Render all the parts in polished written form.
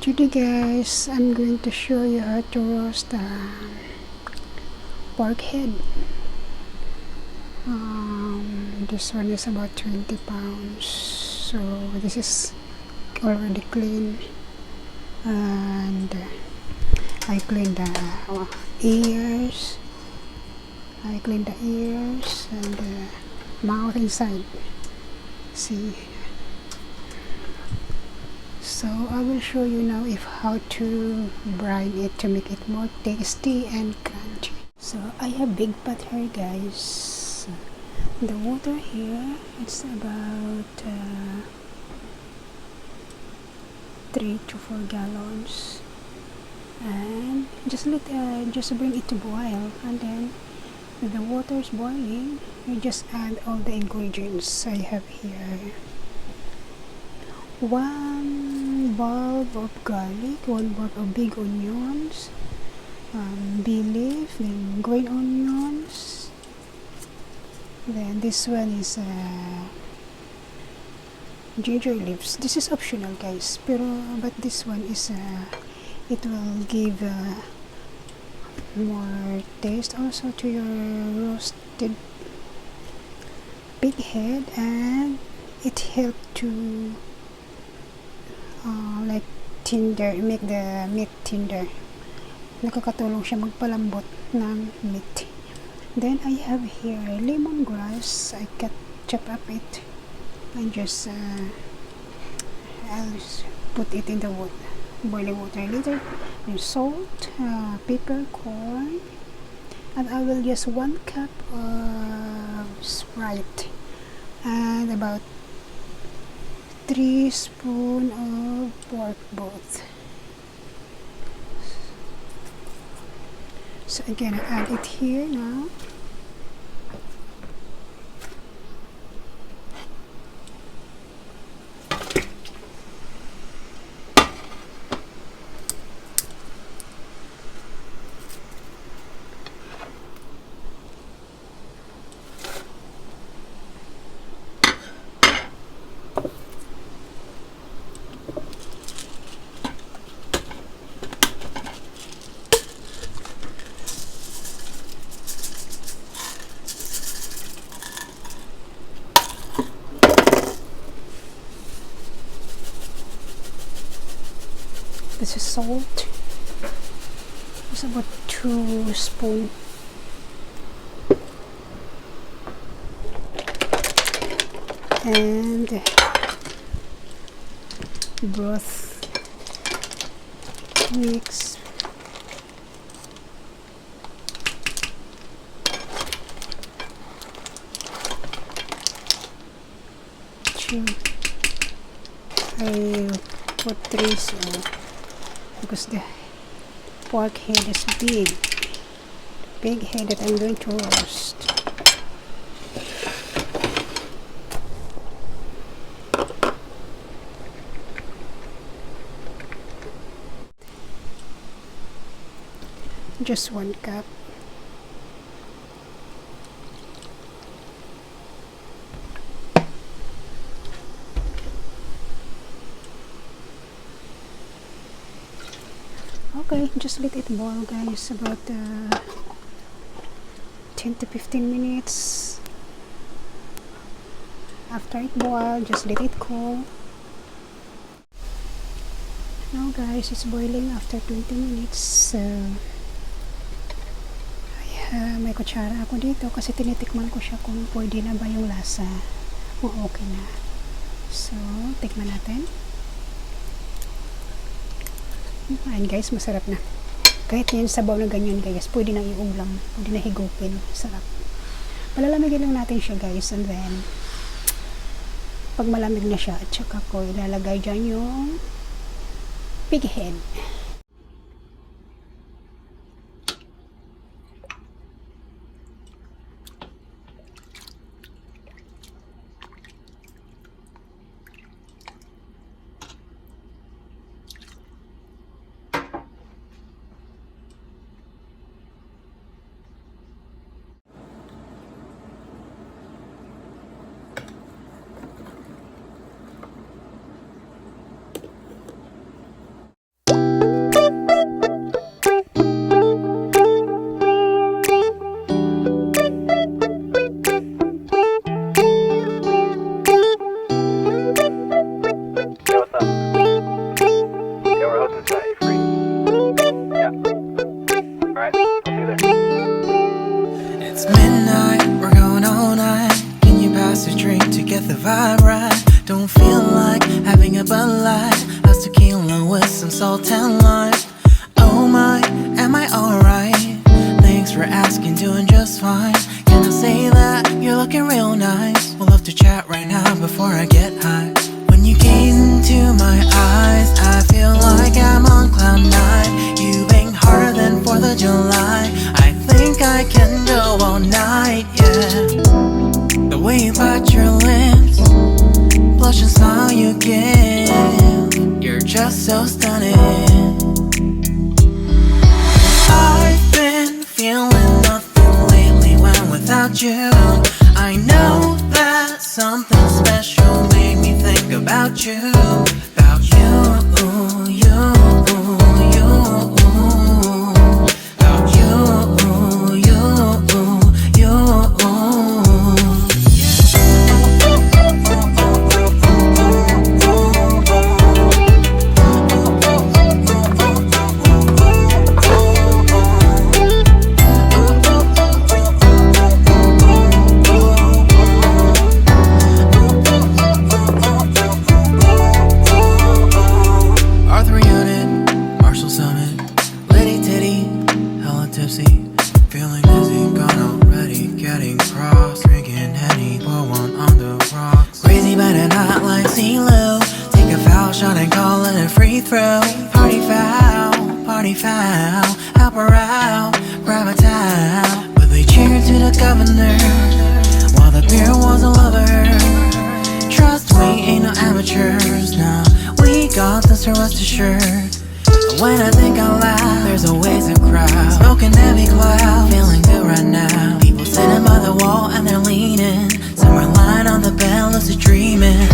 Today guys, I'm going to show you how to roast pork head. This one is about 20 pounds. So this is already clean, and I cleaned the ears. I cleaned the ears and the mouth inside. See. So I will show you now how to brine it to make it more tasty and crunchy. So I have big pot here guys. The water here, it's about 3 to 4 gallons, and just bring it to boil, and then when the water is boiling, you just add all the ingredients. I have here 1 bulb of garlic, 1 bulb of big onions, bay leaf, then green onions, then this one is ginger leaves. This is optional guys, but this one is it will give more taste also to your roasted pig head, and it helps to like tender, make the meat tender. Nakakatulong siya magpalambot ng meat. Then I have here lemongrass. I chop up it and just I'll put it in the boiling water later. And salt, peppercorn, and I will use 1 cup of Sprite and about 3 spoons of pork broth. So again, I add it here now. This is salt. It's about 2 spoons. And broth mix. I put 3 because the pork head is big head that I'm going to roast. Just 1 cup. Okay, just let it boil guys, about 10 to 15 minutes. After it boils, just let it cool. Now guys, it's boiling after 20 minutes. So may kutsara ako dito kasi tinitikman ko siya kung pwede na ba yung lasa, kung okay na. So tikman natin. Ayan guys, masarap na. Kahit yan sabaw na ganyan guys, pwede na iulam, pwede na higupin. Sarap. Palalamigin lang natin siya guys, and then pag malamig na siya, at saka ko ilalagay dyan yung pig head. along with some salt and lime. Oh my, am I alright? Thanks for asking, doing just fine. Can I say that you're looking real nice? We'll love to chat right now before I get high. When you gaze into my eyes, I feel like I'm on cloud nine. You bang harder than 4th of July. I think I can go all night, yeah. The way you bite your lips, blush and smile you give, you're just so stunning. I've been feeling nothing lately when without you. I know that something special made me think about you. About you, you, you. About you, you, you. Arthur Unit, Marshall Summit, Liddy Titty, hella tipsy, feeling dizzy, gone already, getting cross, drinking Henny, pour one on the rocks. Crazy but not like CeeLo, take a foul shot and call it a free throw. Party foul, help her out, grab a towel. But they cheered to the governor, while the beer was a lover. Trust we ain't no amateurs, nah, we got this, so rest assured. And when I think out loud, there's always a crowd, smoking heavy cloud, feeling good right now. People sitting by the wall and they're leaning, some are lying on the bed, lucid dreaming.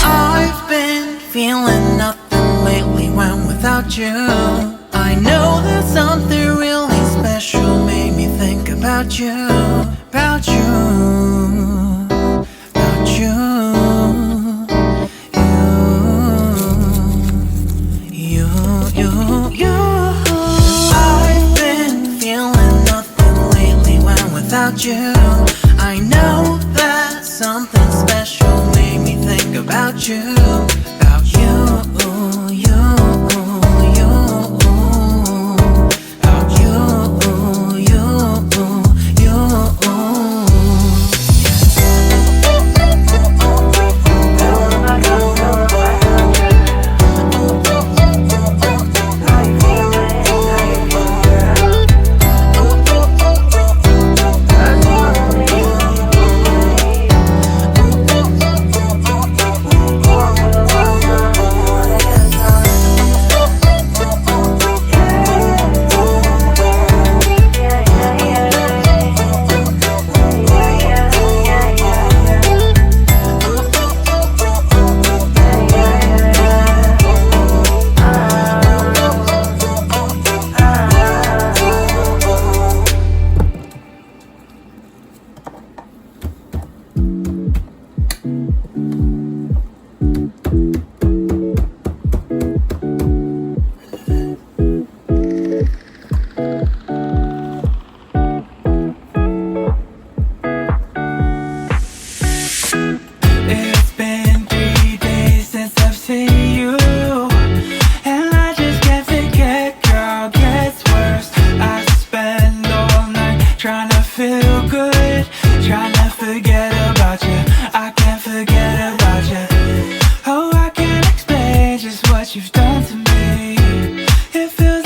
I've been feeling nothing lately when without you. I know that something really special made me think about you. About you, about you. I've been feeling nothing lately when without you. I know that something special made me think about you. About you, you, you. About you, you, you. What you've done to me, it feels